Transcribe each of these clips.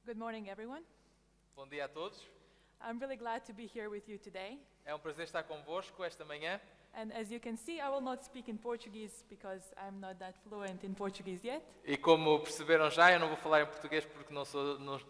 Good morning, everyone. Bom dia a todos. I'm really glad to be here with you today. É um prazer estar convosco esta manhã. And as you can see, I will not speak in Portuguese because I'm not that fluent in Portuguese yet. E como perceberam já, eu não vou falar em português porque não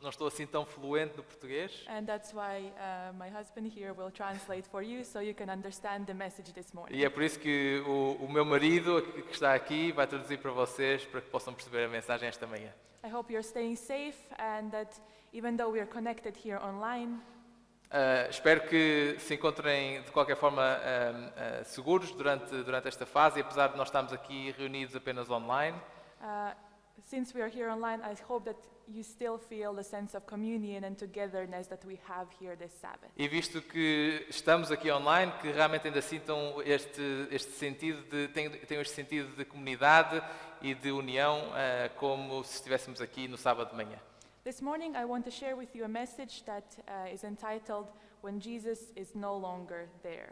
estou assim tão fluente no português. And that's why my husband here will translate for you so you can understand the message this morning. E é por isso que o meu marido, que está aqui, vai traduzir para vocês para que possam perceber a mensagem esta manhã. I hope you're staying safe and that even though we are connected here online, Espero que se encontrem de qualquer forma seguros durante esta fase, e apesar de nós estarmos aqui reunidos apenas online. since we are here online, I hope that you still feel the sense of communion and togetherness that we have here this Sabbath. E visto que estamos aqui online, que realmente ainda sintam este sentido tenham este sentido de comunidade e de união, como se estivéssemos aqui no sábado de manhã. This morning I want to share with you a message that is entitled When Jesus is no longer there.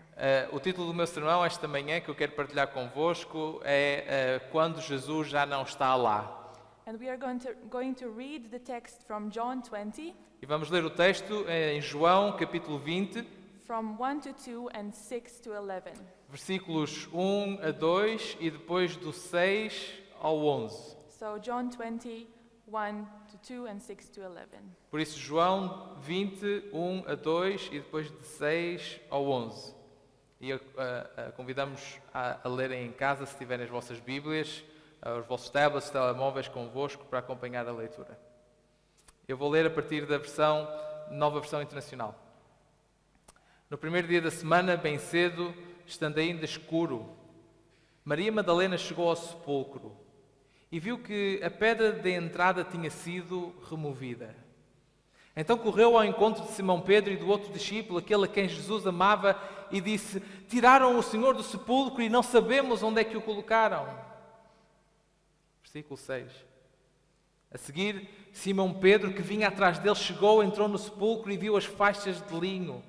O título do meu sermão esta manhã que eu quero partilhar convosco é Quando Jesus já não está lá. And we are going to read the text from John 20, E vamos ler o texto em João, capítulo 20, from 1 to 2 and 6 to 11. versículos 1 a 2 e depois do 6 ao 11. So John 20, 1 to 2 and 6 to 11. Por isso, João 20, 1 a 2 e depois de 6 ao 11. E convidamos a lerem em casa, se tiverem as vossas Bíblias, os vossos tablets, telemóveis convosco para acompanhar a leitura. Eu vou ler a partir da nova versão internacional. No primeiro dia da semana, bem cedo, estando ainda escuro, Maria Madalena chegou ao sepulcro e viu que a pedra de entrada tinha sido removida. Então correu ao encontro de Simão Pedro e do outro discípulo, aquele a quem Jesus amava, e disse: Tiraram o Senhor do sepulcro e não sabemos onde é que o colocaram. Versículo 6. A seguir, Simão Pedro, que vinha atrás dele, chegou, entrou no sepulcro e viu as faixas de linho,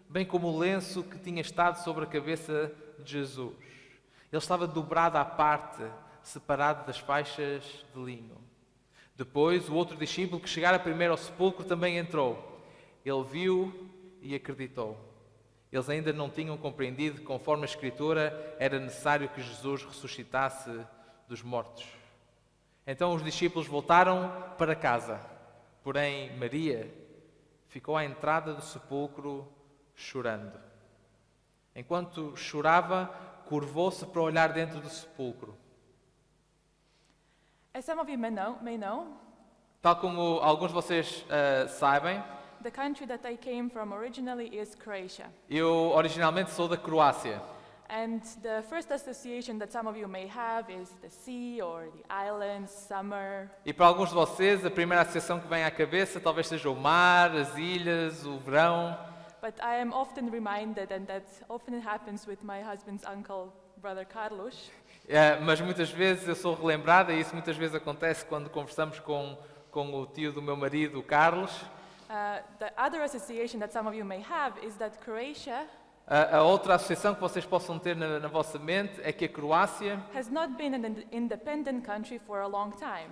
bem como o lenço que tinha estado sobre a cabeça de Jesus. Ele estava dobrado à parte, separado das faixas de linho. Depois, o outro discípulo, que chegara primeiro ao sepulcro, também entrou. Ele viu e acreditou. Eles ainda não tinham compreendido que, conforme a Escritura, era necessário que Jesus ressuscitasse dos mortos. Então os discípulos voltaram para casa. Porém, Maria ficou à entrada do sepulcro chorando. Enquanto chorava, curvou-se para olhar dentro do sepulcro. As some of you may know, Tal como alguns de vocês sabem, the country that I came from originally is Croatia. eu originalmente sou da Croácia. And the first association that some of you may have is the sea or the islands, summer. E para alguns de vocês, a primeira associação que vem à cabeça talvez seja o mar, as ilhas, o verão. But I am often reminded, and that often happens with my husband's uncle, brother Carlos, Mas muitas vezes eu sou relembrada, e isso muitas vezes acontece quando conversamos com o tio do meu marido, o Carlos. the other association that some of you may have is that Croatia A outra associação que vocês possam ter na vossa mente é que a Croácia has not been an independent country for a long time.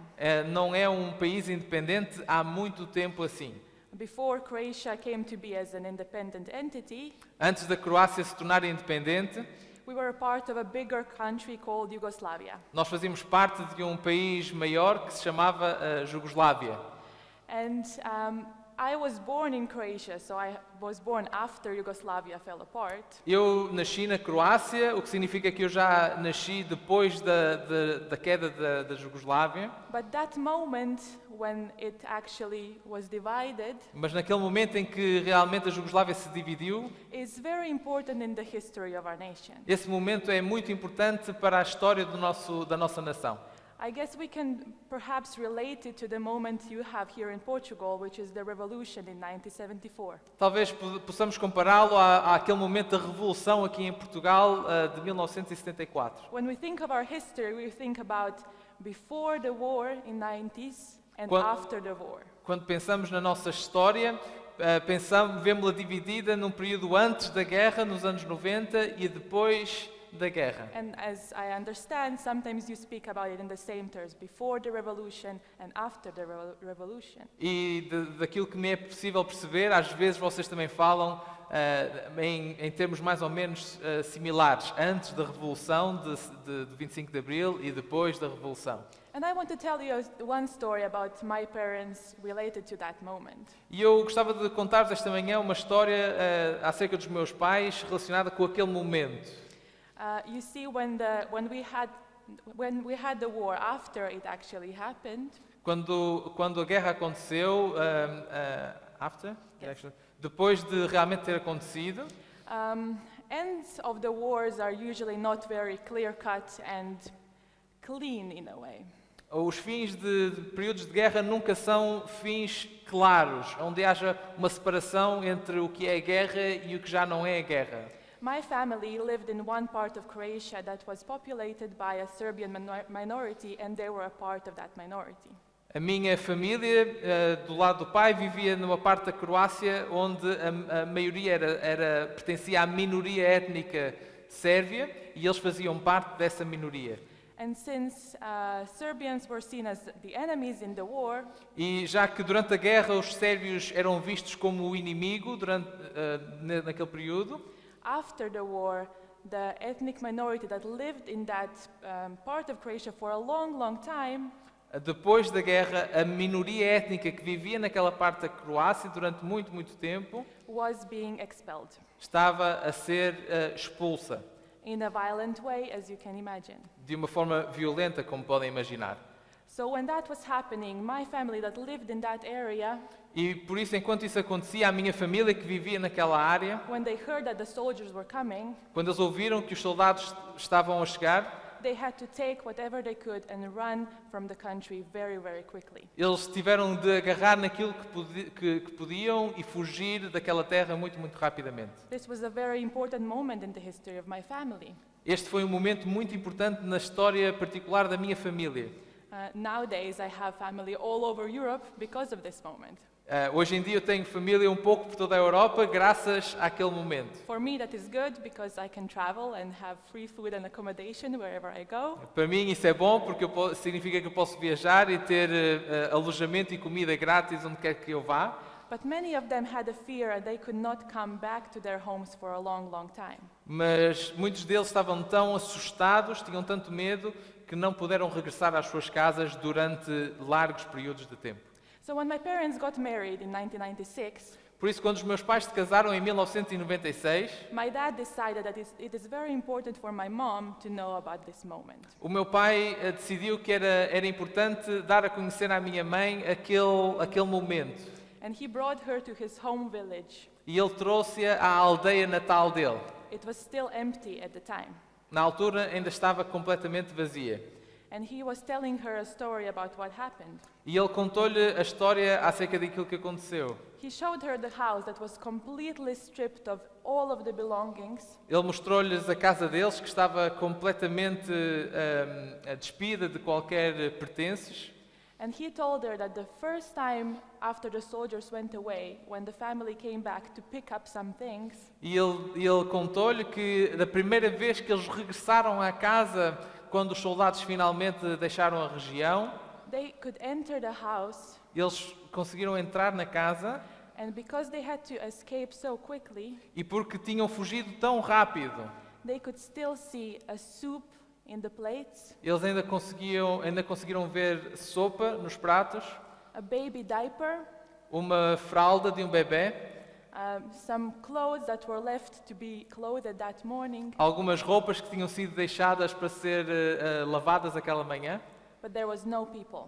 não é um país independente há muito tempo assim. Before Croatia came to be as an independent entity, Antes da Croácia se tornar independente, we were a part of a bigger country called Yugoslavia. nós fazíamos parte de um país maior que se chamava Jugoslávia. And I was born in Croatia, so I was born after Yugoslavia fell apart. Eu nasci na Croácia, o que significa que eu já nasci depois da queda da Jugoslávia. But that moment when it actually was divided Mas naquele momento em que realmente a Jugoslávia se dividiu, is very important in the history of our nation. esse momento é muito importante para a história da nossa nação. I guess we can perhaps relate it to the moment you have here in Portugal, which is the revolution in 1974. Talvez possamos compará-lo àquele momento da revolução aqui em Portugal de 1974. When we think of our history, we think about before the war in 90s and Quando- after the war. Quando pensamos na nossa história, vemos-la dividida num período antes da guerra, nos anos 90, e depois da guerra. And as I understand, sometimes you speak about it in the same terms, before the revolution and after the revolution. E daquilo que me é possível perceber, às vezes vocês também falam em termos mais ou menos similares, antes da Revolução de 25 de Abril e depois da Revolução. And I want to tell you one story about my parents related to that moment. E eu gostava de contar-vos esta manhã uma história acerca dos meus pais relacionada com aquele momento. You see, when we had the war, after it actually happened, Quando a guerra aconteceu, Yes. depois de realmente ter acontecido, ends of the wars are usually not very clear-cut and clean in a way. os fins de períodos de guerra nunca são fins claros, onde haja uma separação entre o que é guerra e o que já não é guerra. My family lived in one part of Croatia that was populated by a Serbian minority, and they were a part of that minority. A minha família, do lado do pai, vivia numa parte da Croácia onde a maioria pertencia à minoria étnica sérvia e eles faziam parte dessa minoria. And since Serbians were seen as the enemies in the war, E já que durante a guerra os sérvios eram vistos como o inimigo naquele período, after the war, the ethnic minority that lived in that part of Croatia for a long, long time depois da guerra, a minoria étnica que vivia naquela parte da Croácia durante muito, muito tempo was being expelled estava a ser expulsa in a violent way, as you can imagine. de uma forma violenta, como podem imaginar. So when that was happening, my family that lived in that area, E por isso, enquanto isso acontecia, a minha família que vivia naquela área, when they heard that the soldiers were coming, quando eles ouviram que os soldados estavam a chegar, they had to take whatever they could and run from the country very, very quickly. eles tiveram de agarrar naquilo que podiam e fugir daquela terra muito, muito rapidamente. This was a very important moment in the history of my family. Este foi um momento muito importante na história particular da minha família. Nowadays, I have family all over Europe because of this moment. Hoje em dia eu tenho família um pouco por toda a Europa graças àquele momento. For me, that is good because I can travel and have free food and accommodation wherever I go. Para mim isso é bom porque significa que eu posso viajar e ter alojamento e comida grátis onde quer que eu vá. But many of them had a fear and they could not come back to their homes for a long, long time. Mas muitos deles estavam tão assustados, tinham tanto medo, que não puderam regressar às suas casas durante largos períodos de tempo. So when my parents got married in 1996, Por isso, quando os meus pais se casaram em 1996, my dad decided that it is very important for my mom to know about this moment. o meu pai decidiu que era importante dar a conhecer à minha mãe aquele momento. And he brought her to his home village. E ele trouxe-a à aldeia natal dele. It was still empty at the time. Na altura ainda estava completamente vazia. And he was telling her a story about what happened. E ele contou-lhe a história acerca daquilo que aconteceu. He showed her the house that was completely stripped of all of the belongings. Ele mostrou-lhes a casa deles, que estava completamente despida de qualquer pertences. And he told her that the first time after the soldiers went away, when the family came back to pick up some things, E ele contou-lhe que da primeira vez que eles regressaram à casa, quando os soldados finalmente deixaram a região, they could enter the house, eles conseguiram entrar na casa and because they had to escape so quickly, e porque tinham fugido tão rápido, they could still see a soup in the plates, eles ainda conseguiram ver sopa nos pratos, a baby diaper, uma fralda de um bebê, some clothes that were left to be clothed that morning, algumas roupas que tinham sido deixadas para ser lavadas aquela manhã, but there was no people.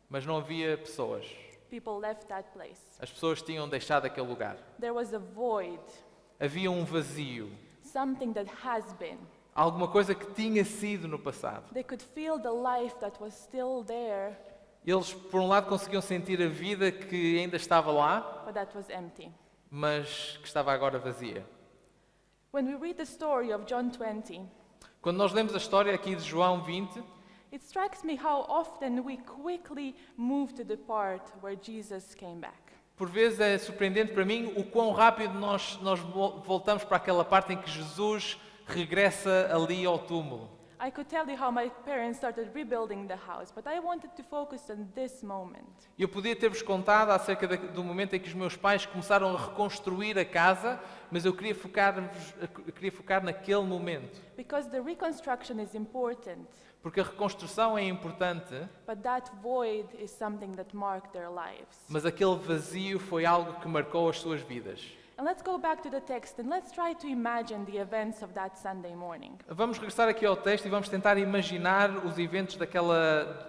mas não havia pessoas. People left that place. As pessoas tinham deixado aquele lugar. There was a void, Havia um vazio, something that has been. alguma coisa que tinha sido no passado. They could feel the life that was still there, Eles, por um lado, conseguiam sentir a vida que ainda estava lá, but that was empty. mas que estava agora vazia. When we read the story of John 20, Quando nós lemos a história aqui de João 20, it strikes me how often we quickly move to the part where Jesus came back. por vezes é surpreendente para mim o quão rápido nós voltamos para aquela parte em que Jesus regressa ali ao túmulo. I could tell you how my parents started rebuilding the house, but I wanted to focus on this moment. Eu podia ter-vos contado acerca do momento em que os meus pais começaram a reconstruir a casa, mas eu queria focar naquele momento. Because the reconstruction is important, Porque a reconstrução é importante, but that void is something that marked their lives. mas aquele vazio foi algo que marcou as suas vidas. And let's go back to the text and let's try to imagine the events of that Sunday morning. Vamos regressar aqui ao texto e vamos tentar imaginar os eventos daquela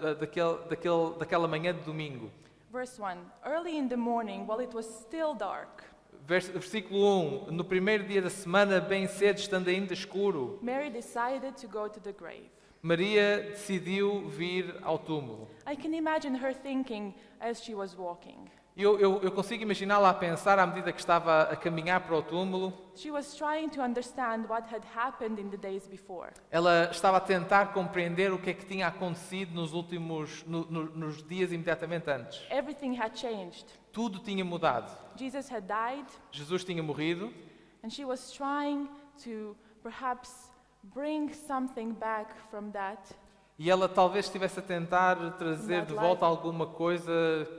manhã de domingo. Verse 1. Early in the morning, while it was still dark, Versículo 1. No primeiro dia da semana, bem cedo, estando ainda escuro, Mary decided to go to the grave. Maria decidiu vir ao túmulo. I can imagine her thinking as she was walking. Eu consigo imaginá-la a pensar à medida que estava a caminhar para o túmulo. She was trying to understand what had happened in the days before. Ela estava a tentar compreender o que é que tinha acontecido nos dias imediatamente antes. Everything had changed. Tudo tinha mudado. Jesus had died, Jesus tinha morrido and she was trying to perhaps bring something back from that. e ela talvez estivesse a tentar trazer That de volta alguma coisa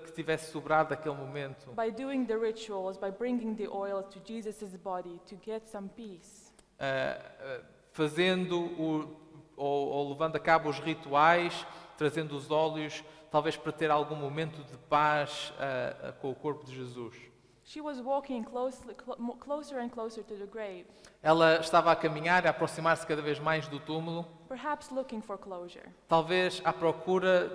que tivesse sobrado daquele momento. By doing the rituals, by bringing the oil to Jesus' body to get some peace. Fazendo ou levando a cabo os rituais, trazendo os óleos, talvez para ter algum momento de paz com o corpo de Jesus. She was walking closer and closer to the grave, Ela estava a caminhar, a aproximar-se cada vez mais do túmulo, perhaps looking for closure. talvez à procura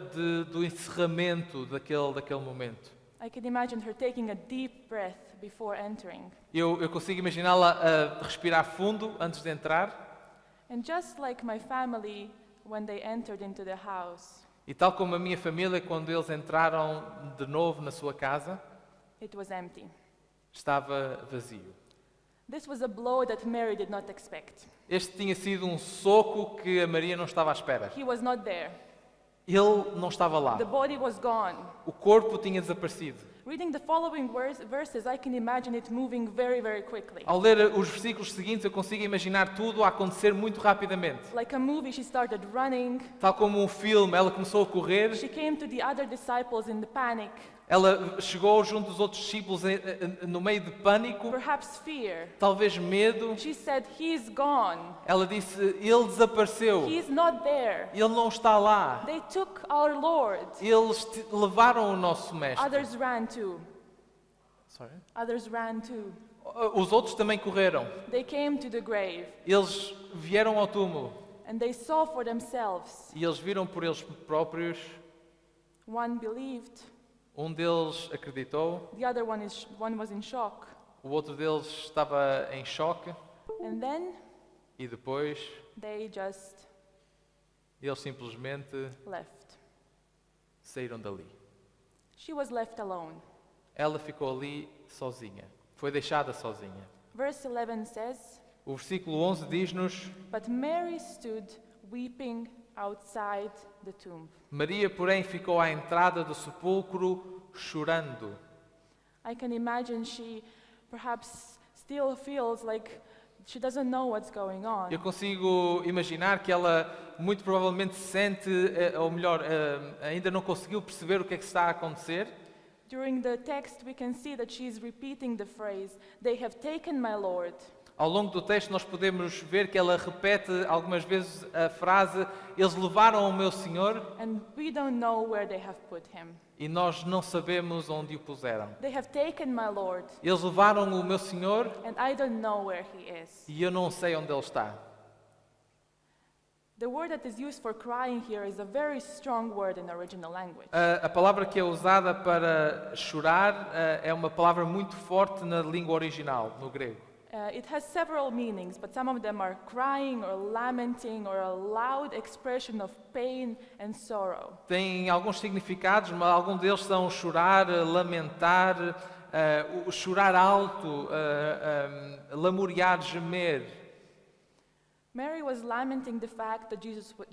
do encerramento daquele momento. I can imagine her taking a deep breath before entering. Eu consigo imaginá-la a respirar fundo antes de entrar, And just like my family when they entered into the house, e tal como a minha família, quando eles entraram de novo na sua casa, it was empty. estava vazio. This was a blow that Mary did not expect. Este tinha sido um soco que a Maria não estava à espera. He was not there. Ele não estava lá. The body was gone. O corpo tinha desaparecido. Reading the following verses, I can imagine it moving very, very quickly. Ao ler os versículos seguintes, eu consigo imaginar tudo a acontecer muito rapidamente. Like a movie, she started running. Tal como um filme, ela começou a correr, She came to the other disciples in the panic, ela chegou junto dos outros discípulos no meio de pânico, perhaps fear. talvez medo. She said, "He's gone. Ela disse, ele desapareceu, He's not there. ele não está lá. They took our Lord." Eles levaram o nosso mestre. Others ran too. Sorry? Others ran too. Os outros também correram. They came to the grave Eles vieram ao túmulo and they saw for themselves. e eles viram por eles próprios. One believed, Um deles acreditou, the other one was in shock. o outro deles estava em choque And then e depois they just eles simplesmente left. saíram dali. She was left alone. Ela ficou ali sozinha. Foi deixada sozinha. Verse 11 says, O versículo 11 diz-nos: "But Mary stood weeping outside the tomb." Maria, porém, ficou à entrada do sepulcro chorando. I can imagine she perhaps still feels like she doesn't know what's going on. Eu consigo imaginar que ela muito provavelmente sente, ou melhor, ainda não conseguiu perceber o que é que está a acontecer. During the text, we can see that she is repeating the phrase, "They have taken my Lord." Ao longo do texto nós podemos ver que ela repete algumas vezes a frase: eles levaram o meu Senhor And we don't know where they have put him. e nós não sabemos onde o puseram. They have taken my Lord, Eles levaram o meu Senhor and I don't know where he is. e eu não sei onde ele está. The word that is used for crying here is a very strong word in the original language. A palavra que é usada para chorar é uma palavra muito forte na língua original, no grego. It has several meanings, but some of them are crying or lamenting or a loud expression of pain and sorrow. Tem alguns significados, mas alguns deles são chorar, lamentar, chorar alto, lamuriar, gemer. Mary was lamenting the fact that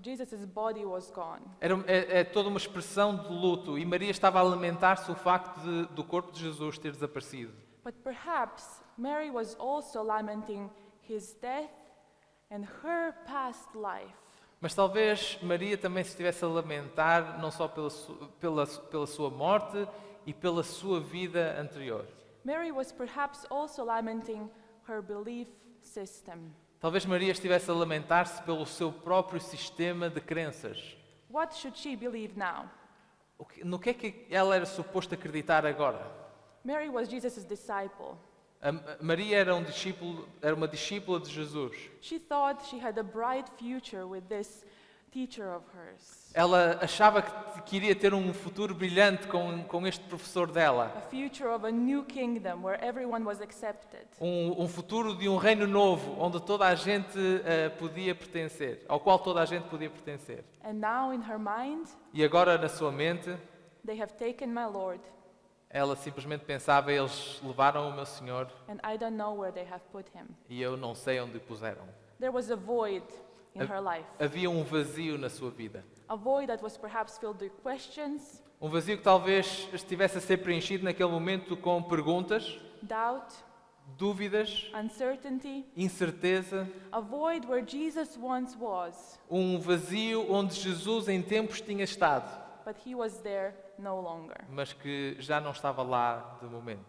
Jesus' body was gone. É toda uma expressão de luto e Maria estava a lamentar-se o facto do corpo de Jesus ter desaparecido. But perhaps Mary was also lamenting his death and her past life. Mas talvez Maria também se estivesse a lamentar não só pela sua morte e pela sua vida anterior. Mary was perhaps also lamenting her belief system. Talvez Maria estivesse a lamentar-se pelo seu próprio sistema de crenças. What should she believe now? No que é que ela era suposta acreditar agora? Mary was Jesus' disciple. Maria era uma discípula de Jesus. She thought she had a bright future with this teacher of hers. Ela achava que iria ter um futuro brilhante com este professor dela. A future of a new kingdom where everyone was accepted. Um futuro de um reino novo, onde toda a gente podia pertencer, ao qual toda a gente podia pertencer. And now in her mind, E agora na sua mente, they have taken my Lord, ela simplesmente pensava, eles levaram o meu Senhor and I don't know where they have put him. e eu não sei onde o puseram. There was a void in her life. Havia um vazio na sua vida. A void that was perhaps filled with questions, Um vazio que talvez estivesse a ser preenchido naquele momento com perguntas, doubt, dúvidas, uncertainty. incerteza. A void where Jesus once was, Um vazio onde Jesus em tempos tinha estado, but he was there no longer. mas que já não estava lá de momento.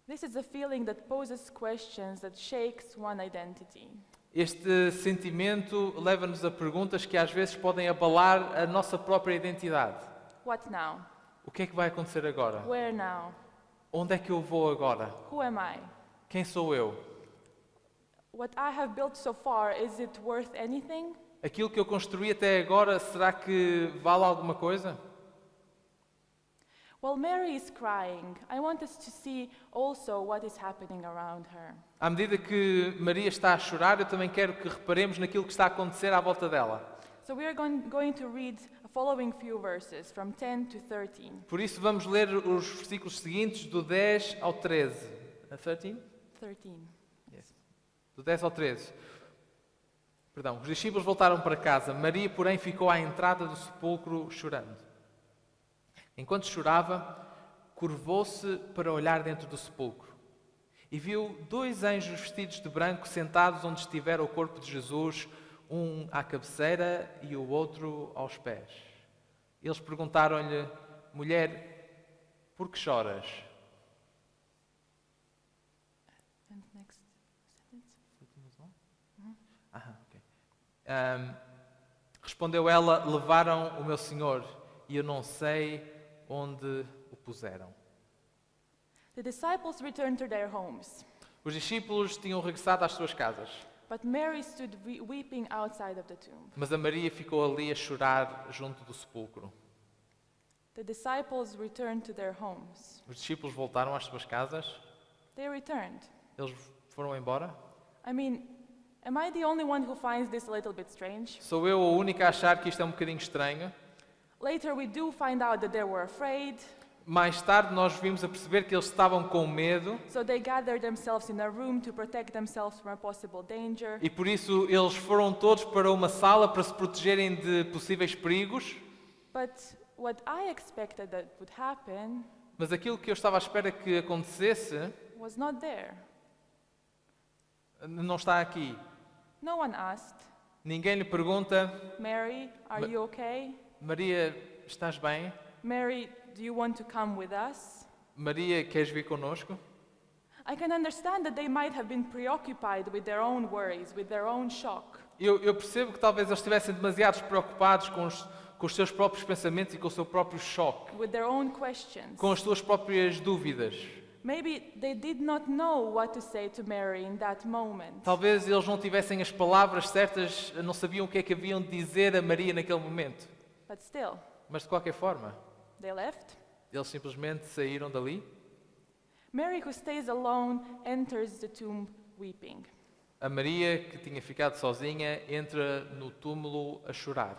This is a feeling that poses questions that shakes one identity. Este sentimento leva-nos a perguntas que às vezes podem abalar a nossa própria identidade. What now? O que é que vai acontecer agora? Where now? Onde é que eu vou agora? Who am I? Quem sou eu? What I have built so far, is it worth anything? Aquilo que eu construí até agora, será que vale alguma coisa? While Mary is crying, I want us to see also what is happening around her. À medida que Maria está a chorar, eu também quero que reparemos naquilo que está a acontecer à volta dela. So we are going to read the following few verses from 10 to 13. Por isso vamos ler os versículos seguintes do 10 ao 13. 13? 13. Yes. Do 10 ao 13. Perdão, os discípulos voltaram para casa. Maria, porém, ficou à entrada do sepulcro chorando. Enquanto chorava, curvou-se para olhar dentro do sepulcro e viu 2 anjos vestidos de branco sentados onde estivera o corpo de Jesus, um à cabeceira e o outro aos pés. Eles perguntaram-lhe: mulher, por que choras? And next sentence. Respondeu ela: levaram o meu Senhor e eu não sei onde o puseram. The disciples returned to their homes, Os discípulos tinham regressado às suas casas, but Mary stood weeping outside of the tomb. mas a Maria ficou ali a chorar junto do sepulcro. The disciples returned to their homes. Os discípulos voltaram às suas casas, They returned. eles foram embora. I mean, am I the only one who finds this a little bit strange? Sou eu a única a achar que isto é um bocadinho estranho? Later we do find out that they were afraid, Mais tarde nós vimos a perceber que eles estavam com medo so they gathered themselves in a room to protect themselves from a possible danger. e por isso eles foram todos para uma sala para se protegerem de possíveis perigos. But what I expected that would happen Mas aquilo que eu estava à espera que acontecesse was not there. não está aqui. No one asked, Ninguém lhe pergunta: Mary, are you okay? Maria, estás bem? Mary, do you want to come with us? Maria, queres vir connosco? I can understand that they might have been preoccupied with their own worries, with their own shock. Eu percebo que talvez eles estivessem demasiado preocupados com os seus próprios pensamentos e com o seu próprio choque, With their own questions. com as suas próprias dúvidas. Maybe they did not know what to say to Mary in that moment. Talvez eles não tivessem as palavras certas, não sabiam o que é que haviam de dizer a Maria naquele momento. But still, Mas de qualquer forma, they left. eles simplesmente saíram dali. Mary, who stays alone, enters the tomb weeping. A Maria, que tinha ficado sozinha, entra no túmulo a chorar.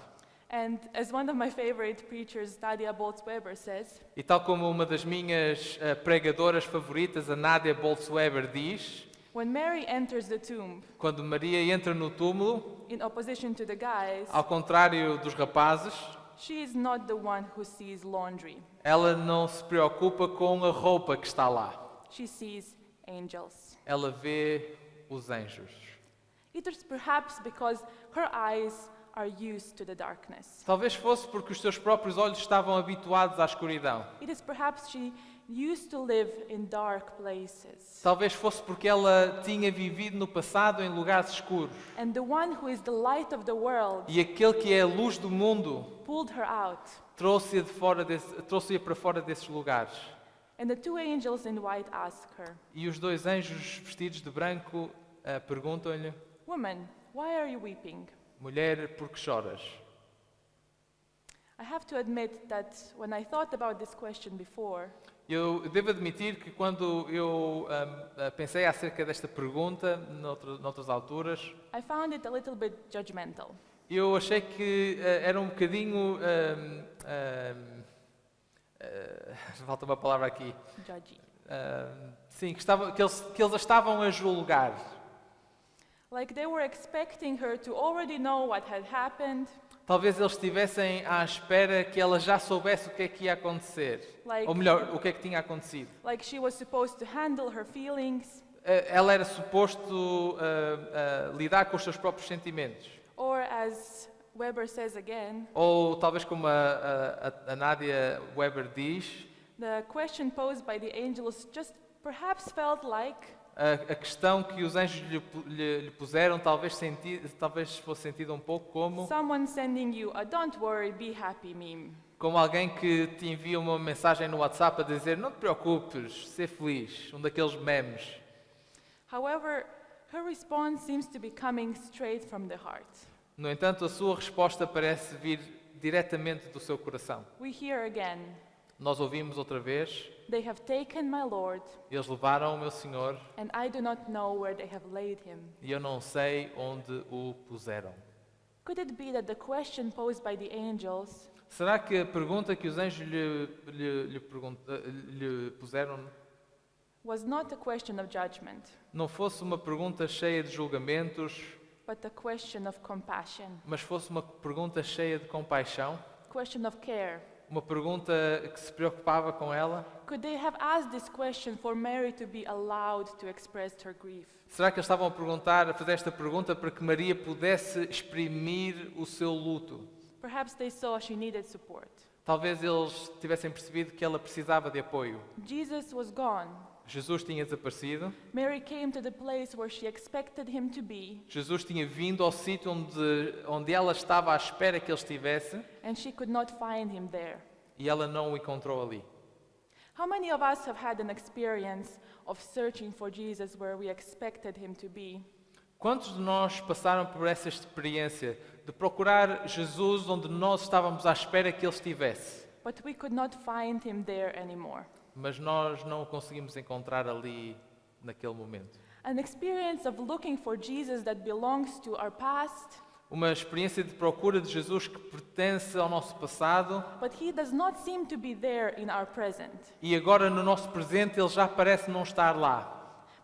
And as one of my favorite preachers, Nadia Bolz-Weber, says, E tal como uma das minhas pregadoras favoritas, a Nadia Bolz-Weber, diz, when Mary enters the tomb, quando Maria entra no túmulo, in opposition to the guys, ao contrário dos rapazes, she is not the one who sees laundry. ela não se preocupa com a roupa que está lá. She sees angels. Ela vê os anjos. It is perhaps because her eyes are used to the darkness. Talvez fosse porque os seus próprios olhos estavam habituados à escuridão. It is perhaps she used to live in dark places. Talvez fosse porque ela tinha vivido no passado em lugares escuros. And the one who is the light of the world E aquele que é a luz do mundo pulled her out. trouxe-a para fora desses lugares. And the two angels in white ask her, E os dois anjos vestidos de branco perguntam-lhe: "Woman, why are you weeping?" Mulher, por que choras? I have to admit that when I thought about this question before, Eu devo admitir que quando eu pensei acerca desta pergunta, noutras alturas, I found it a little bit judgmental. eu achei que era um bocadinho... falta uma palavra aqui. Judgy. Sim, que eles a estavam a julgar. Like they were expecting her to already know what had happened. Talvez eles estivessem à espera que ela já soubesse o que é que ia acontecer. Like- Ou melhor, o que é que tinha acontecido. Like she was supposed to handle her feelings, Ela era suposto lidar com os seus próprios sentimentos. or as Weber says again, Ou talvez como a Nadia Weber diz, the question posed by the angels just perhaps felt like a questão que os anjos lhe puseram talvez fosse sentida um pouco someone sending you a "don't worry, be happy" meme. como alguém que te envia uma mensagem no WhatsApp a dizer não te preocupes, ser feliz, um daqueles memes. However, her response seems to be coming straight from the heart. No entanto, a sua resposta parece vir diretamente do seu coração. We hear again, Nós ouvimos outra vez, "They have taken my Lord, eles levaram o meu Senhor and I do not know where they have laid him." e eu não sei onde o puseram. Could it be that the question posed by the angels Será que a pergunta que os anjos lhe puseram was not a question of judgment, não fosse uma pergunta cheia de julgamentos, but a question of compassion, mas fosse uma pergunta cheia de compaixão? question of care? Uma pergunta que se preocupava com ela? Could they have asked this question for Mary to be allowed to express her grief? Será que eles estavam a fazer esta pergunta para que Maria pudesse exprimir o seu luto? Perhaps they saw she needed support. Talvez eles tivessem percebido que ela precisava de apoio. Jesus was gone. Jesus tinha desaparecido. Mary came to the place where she expected him to be, Jesus tinha vindo ao sítio onde ela estava à espera que ele estivesse and she could not find him there. e ela não o encontrou ali. How many of us have had an experience of searching for Jesus where we expected him to be, Quantos de nós passaram por essa experiência de procurar Jesus onde nós estávamos à espera que ele estivesse, but we could not find him there anymore? mas nós não o conseguimos encontrar ali naquele momento? An experience of looking for Jesus that belongs to our past, Uma experiência de procura de Jesus que pertence ao nosso passado but he does not seem to be there in our present. e agora no nosso presente ele já parece não estar lá.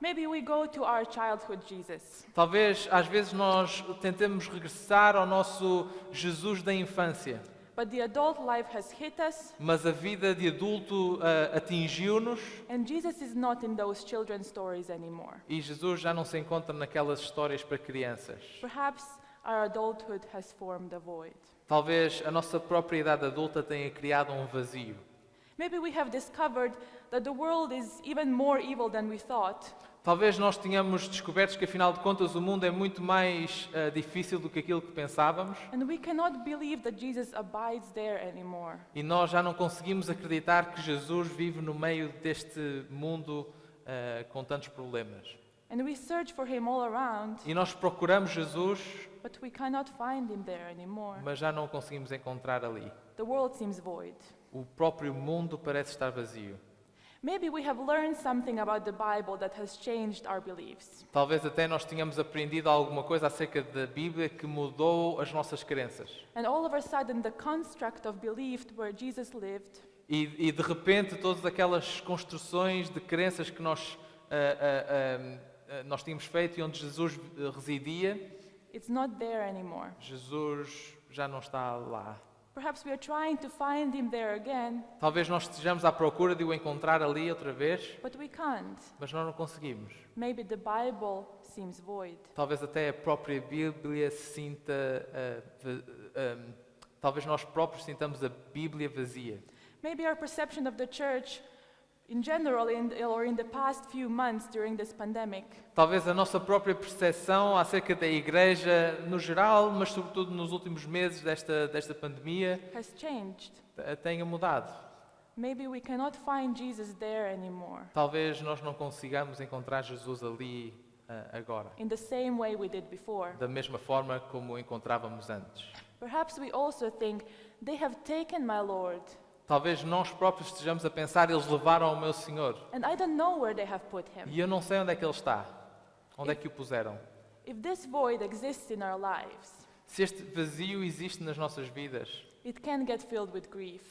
Maybe we go to our childhood Jesus, Talvez às vezes nós tentemos regressar ao nosso Jesus da infância, but the adult life has hit us, mas a vida de adulto atingiu-nos and Jesus is not in those children's stories anymore. e Jesus já não se encontra naquelas histórias para crianças. Perhaps our adulthood has formed a void. Talvez a nossa própria idade adulta tenha criado um vazio. Maybe we have discovered that the world is even more evil than we thought, Talvez nós tenhamos descoberto que afinal de contas o mundo é muito mais difícil do que aquilo que pensávamos and we cannot believe that Jesus abides there anymore. e nós já não conseguimos acreditar que Jesus vive no meio deste mundo com tantos problemas. And we search for him all around, E nós procuramos Jesus, but we cannot find him there anymore. mas já não o conseguimos encontrar ali. The world seems void. O próprio mundo parece estar vazio. Maybe we have learned something about the Bible that has changed our beliefs. Talvez até nós tenhamos aprendido alguma coisa acerca da Bíblia que mudou as nossas crenças. And all of a sudden, the construct of belief where Jesus lived E de repente todas aquelas construções de crenças que nós tínhamos feito e onde Jesus residia, it's not there anymore. Jesus já não está lá. Perhaps we are trying to find him there again, Talvez nós estejamos à procura de o encontrar ali outra vez, but we can't. mas nós não conseguimos. Maybe the Bible seems void. Talvez até a própria Bíblia sinta, talvez nós próprios sintamos a Bíblia vazia. Maybe our perception of the church in general or in the past few months during this pandemic Talvez a nossa própria percepção acerca da igreja no geral, mas sobretudo nos últimos meses desta pandemia, has changed. tenha mudado. Maybe we cannot find Jesus there anymore Talvez nós não consigamos encontrar Jesus ali agora, in the same way we did before. da mesma forma como o encontrávamos antes. Perhaps we also think, they have taken my Lord, Talvez nós próprios estejamos a pensar, eles levaram o meu Senhor and I don't know where they have put him. e eu não sei onde é que ele está, onde é que o puseram. If this void exists in our lives, Se este vazio existe nas nossas vidas, it can get filled with grief.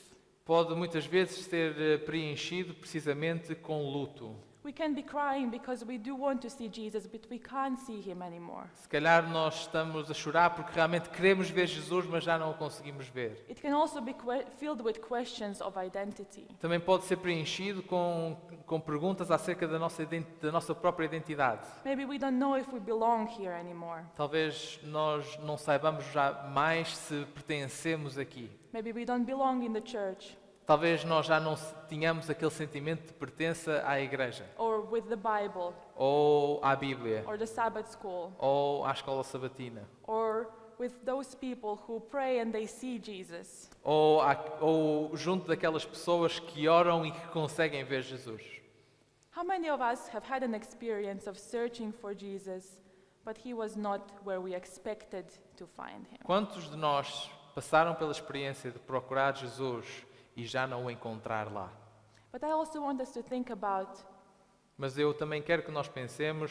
pode muitas vezes ser preenchido precisamente com luto. We can be crying because we do want to see Jesus, but we can't see him anymore. Se calhar nós estamos a chorar porque realmente queremos ver Jesus, mas já não o conseguimos ver. It can also be filled with questions of identity. Também pode ser preenchido com perguntas acerca da nossa própria identidade. Maybe we don't know if we belong here anymore. Talvez nós não saibamos já mais se pertencemos aqui. Maybe we don't belong in the church Talvez nós já não tenhamos aquele sentimento de pertença à igreja, or with the Bible ou à Bíblia, or the Sabbath school ou à escola sabatina, or with those people who pray and they see Jesus. ou junto daquelas pessoas que oram e que conseguem ver Jesus. How many of us have had an experience of searching for Jesus, but he was not where we expected to find him? Quantos de nós passaram pela experiência de procurar Jesus e já não o encontrar lá? But I also want us to think about Mas eu também quero que nós pensemos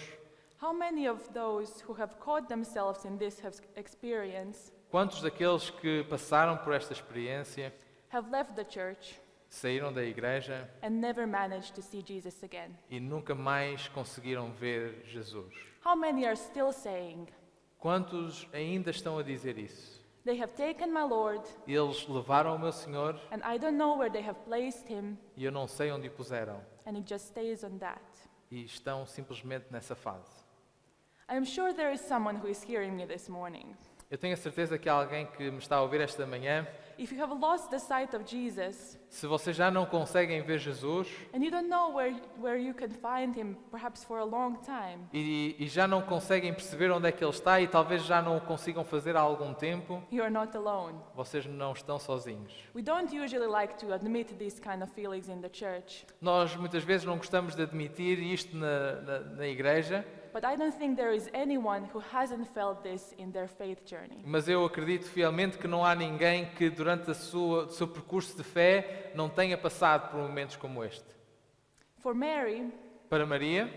how many of those who have caught themselves in this experience quantos daqueles que passaram por esta experiência have left the church saíram da igreja and never managed to see Jesus again. e nunca mais conseguiram ver Jesus. How many are still saying, Quantos ainda estão a dizer isso? they have taken my Lord Eles levaram o meu Senhor and I don't know where they have placed him, e eu não sei onde o puseram. and it just stays on that. E estão simplesmente nessa fase. I am sure there is someone who is hearing me this morning. Eu tenho a certeza que há alguém que me está a ouvir esta manhã. If you have lost the sight of Jesus Se vocês já não conseguem ver Jesus and you don't know where you can find him, perhaps for a long time, e já não conseguem perceber onde é que ele está e talvez já não o consigam fazer há algum tempo, you are not alone. vocês não estão sozinhos. We don't usually like to admit these kind of feelings in the church, Nós muitas vezes não gostamos de admitir isto na igreja, but I don't think there is anyone who hasn't felt this in their faith journey. mas eu acredito fielmente que não há ninguém que durante o seu percurso de fé não tenha passado por momentos como este. For Mary, Para Maria,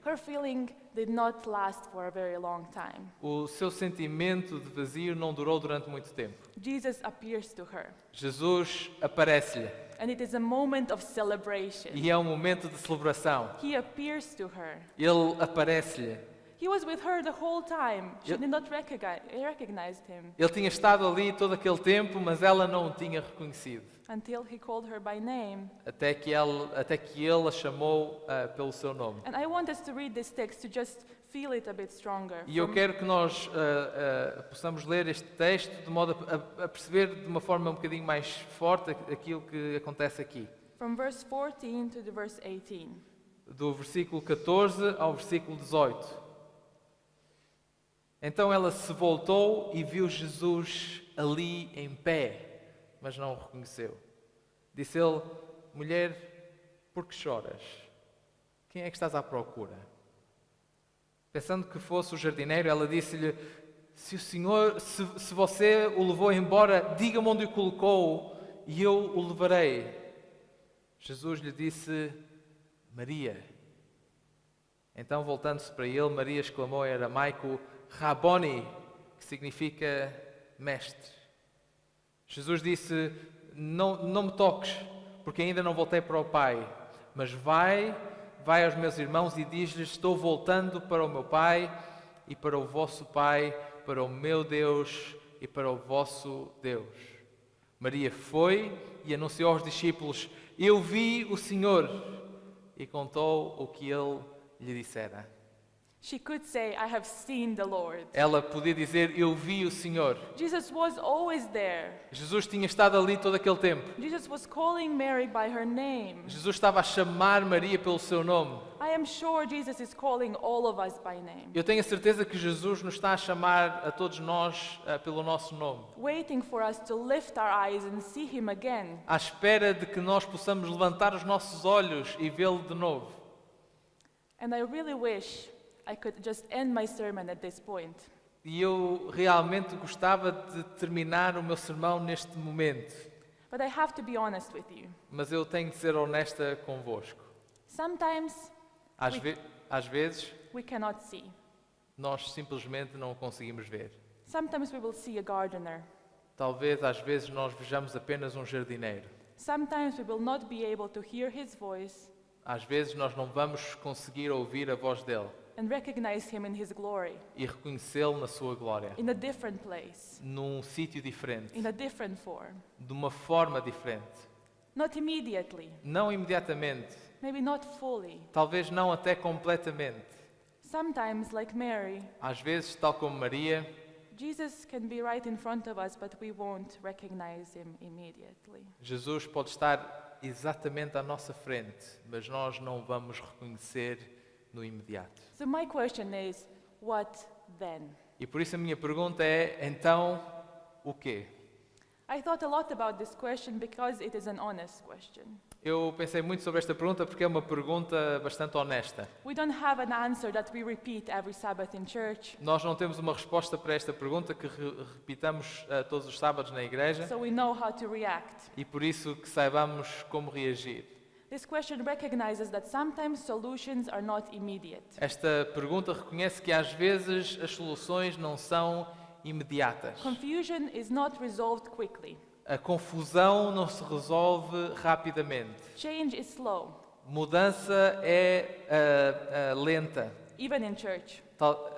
her feeling did not last for a very long time. o seu sentimento de vazio não durou durante muito tempo. Jesus appears to her, Jesus aparece-lhe and it is a moment of celebration. e é um momento de celebração. He appears to her. Ele aparece-lhe. He was with her the whole time. She did not recognize him Ele tinha estado ali todo aquele tempo, mas ela não o tinha reconhecido. until he called her by name. Até que ele a chamou pelo seu nome. And I want us to read this text to just feel it a bit stronger. E eu quero que nós possamos ler este texto de modo a perceber de uma forma um bocadinho mais forte aquilo que acontece aqui. From verse 14 to the verse 18. Do versículo 14 ao versículo 18. Então ela se voltou e viu Jesus ali em pé, mas não o reconheceu. Disse ele: mulher, por que choras? Quem é que estás à procura? Pensando que fosse o jardineiro, ela disse-lhe: se você o levou embora, diga-me onde o colocou e eu o levarei. Jesus lhe disse: Maria. Então, voltando-se para ele, Maria exclamou em aramaico: Rabboni, que significa mestre. Jesus disse: não me toques, porque ainda não voltei para o Pai, mas vai aos meus irmãos e diz-lhes: estou voltando para o meu Pai e para o vosso Pai, para o meu Deus e para o vosso Deus. Maria foi e anunciou aos discípulos: Eu vi o Senhor, e contou o que ele lhe dissera. She could say, I have seen the Lord. Ela podia dizer: Eu vi o Senhor. Jesus was always there. Jesus tinha estado ali todo aquele tempo. Jesus was calling Mary by her name. Jesus estava a chamar Maria pelo seu nome. I am sure Jesus is calling all of us by name, Eu tenho a certeza que Jesus nos está a chamar a todos nós pelo nosso nome, waiting for us to lift our eyes and see him again. à espera de que nós possamos levantar os nossos olhos e vê-lo de novo. And I really wish I could just end my sermon at this point. E eu realmente gostava de terminar o meu sermão neste momento, But I have to be honest with you. mas eu tenho de ser honesta convosco. Sometimes Às vezes, we cannot see. nós simplesmente não o conseguimos ver. Sometimes we will see a gardener. Talvez, às vezes, nós vejamos apenas um jardineiro. Sometimes we will not be able to hear his voice Às vezes, nós não vamos conseguir ouvir a voz dele and recognize him in his glory, e reconhecê-lo na sua glória, in a different place, num sítio diferente, in a different form. de uma forma diferente. Not immediately, Não imediatamente, maybe not fully. talvez não até completamente. Sometimes, like Mary, Às vezes, tal como Maria, Jesus can be right in front of us, but we won't recognize him immediately. Jesus pode estar exatamente à nossa frente, mas nós não vamos reconhecer no imediato. So my question is, what then? E por isso a minha pergunta é, então, o quê? I thought a lot about this question because it is an honest question. Eu pensei muito sobre esta pergunta porque é uma pergunta bastante honesta. We don't have an answer that we repeat every Sabbath in church, Nós não temos uma resposta para esta pergunta que repitamos todos os sábados na igreja so we know how to react. e por isso que saibamos como reagir. This question recognizes that sometimes solutions are not immediate. Esta pergunta reconhece que às vezes as soluções não são imediatas. Confusion is not resolved quickly. A confusão não se resolve rapidamente. Change is slow, Mudança é lenta, even in church.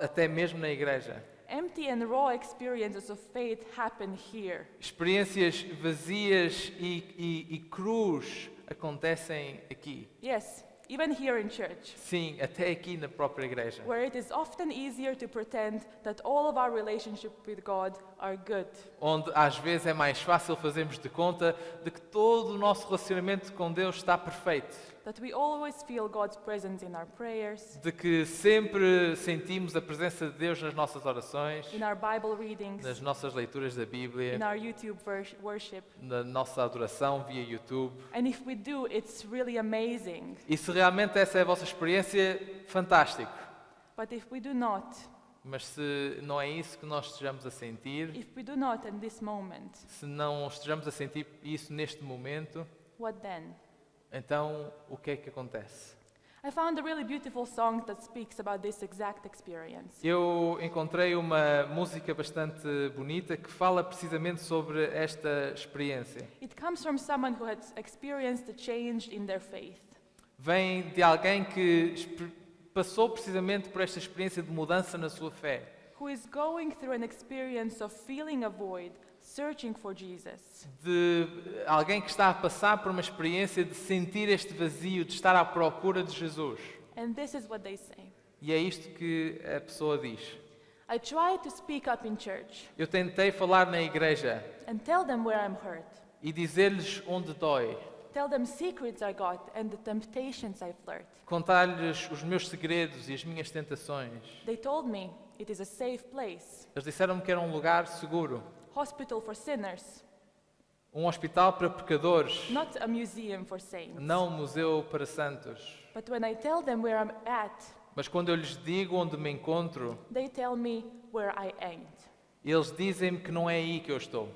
até mesmo na igreja. Empty and raw experiences of faith happen here. Experiências vazias e crus acontecem aqui. Yes, even here in church, Sim, até aqui na própria igreja. where it is often easier to pretend that all of our relationship with God are good. Onde às vezes é mais fácil fazermos de conta de que todo o nosso relacionamento com Deus está perfeito. That we always feel God's presence in our prayers, De que sempre sentimos a presença de Deus nas nossas orações, in our Bible readings, nas nossas leituras da Bíblia, in our YouTube worship. na nossa adoração via YouTube. And if we do, it's really amazing. E se realmente essa é a vossa experiência, fantástico. But if we do not, Mas se não é isso que nós estejamos a sentir, if we do not in this moment, se não estejamos a sentir isso neste momento, what then? então o que é que acontece? I found a really beautiful song that speaks about this exact experience. Eu encontrei uma música bastante bonita que fala precisamente sobre esta experiência. It comes from someone who has experienced a change in their faith. Vem de alguém que passou precisamente por esta experiência de mudança na sua fé. Who is going through an experience of feeling a void, searching for Jesus. De alguém que está a passar por uma experiência de sentir este vazio, de estar à procura de Jesus. And this is what they say. E é isto que a pessoa diz. I try to speak up in church Eu tentei falar na igreja and tell them where I'm hurt. e dizer-lhes onde dói, Tell them secrets I got and the temptations I flirt. contar-lhes os meus segredos e as minhas tentações. They told me it is a safe place, Eles disseram-me que era um lugar seguro, hospital for sinners, um hospital para pecadores, not a museum for saints. não um museu para santos. But when I tell them where I'm at, Mas quando eu lhes digo onde me encontro, they tell me where I ain't. eles dizem-me que não é aí que eu estou.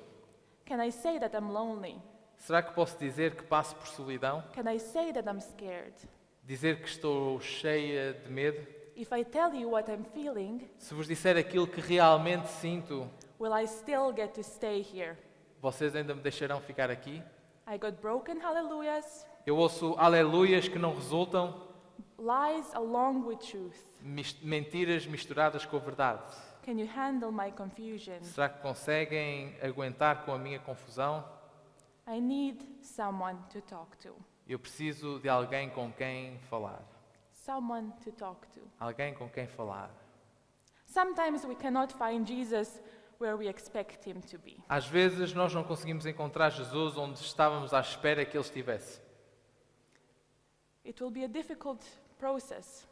Can I say that I'm lonely? Será que posso dizer que passo por solidão? Can I say that I'm scared? Dizer que estou cheia de medo? If I tell you what I'm feeling, Se vos disser aquilo que realmente sinto, will I still get to stay here? vocês ainda me deixarão ficar aqui? I got broken hallelujahs, Eu ouço aleluias que não resultam, lies along with truth. mentiras misturadas com a verdade. Can you handle my confusion? Será que conseguem aguentar com a minha confusão? I need someone to talk to. Eu preciso de alguém com quem falar. Someone to talk to. Alguém com quem falar. Sometimes we cannot find Jesus where we expect him to be. Às vezes nós não conseguimos encontrar Jesus onde estávamos à espera que ele estivesse. It will be a difficult process,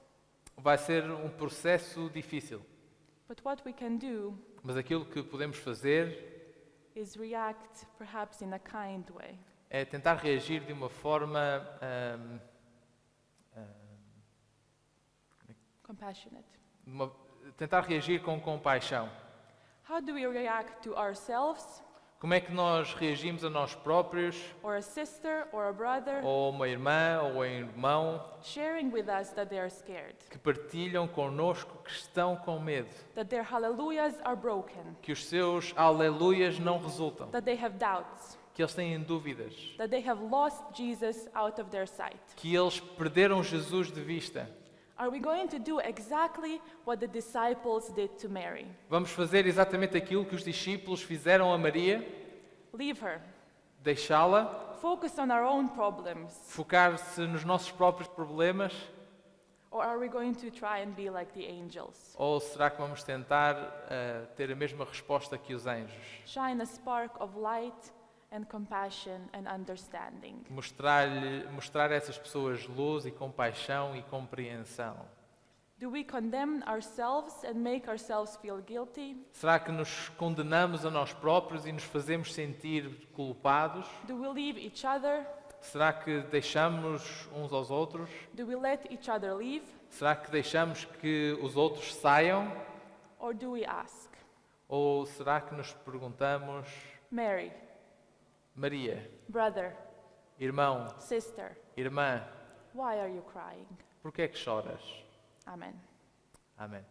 Vai ser um processo difícil, but what we can do mas aquilo que podemos fazer is react perhaps in a kind way. é tentar reagir de uma forma Compassionate. tentar reagir com compaixão. How do we react to ourselves, Como é que nós reagimos a nós próprios, or a sister, or a brother, ou uma irmã, ou um irmão, sharing with us that they are scared, que partilham connosco que estão com medo, that their hallelujahs are broken, que os seus aleluias não resultam, that they have doubts, que eles têm dúvidas, that they have lost Jesus out of their sight? que eles perderam Jesus de vista? Are we going to do exactly what the disciples did to Mary? Vamos fazer exatamente aquilo que os discípulos fizeram a Maria? Leave her. Deixá-la? Focus on our own problems. Focar-se nos nossos próprios problemas? Or are we going to try and be like the angels? Ou será que vamos tentar ter a mesma resposta que os anjos? Shine a spark of light and compassion and understanding. Mostrar a essas pessoas luz e compaixão e compreensão. Do we condemn ourselves and make ourselves feel guilty? Será que nos condenamos a nós próprios e nos fazemos sentir culpados? Do we leave each other? Será que deixamos uns aos outros? Do we let each other leave? Será que deixamos que os outros saiam? Or do we ask, Ou será que nos perguntamos, Mary, Maria, brother, irmão, sister, irmã, why are you crying? por que é que choras? Amen. Amém.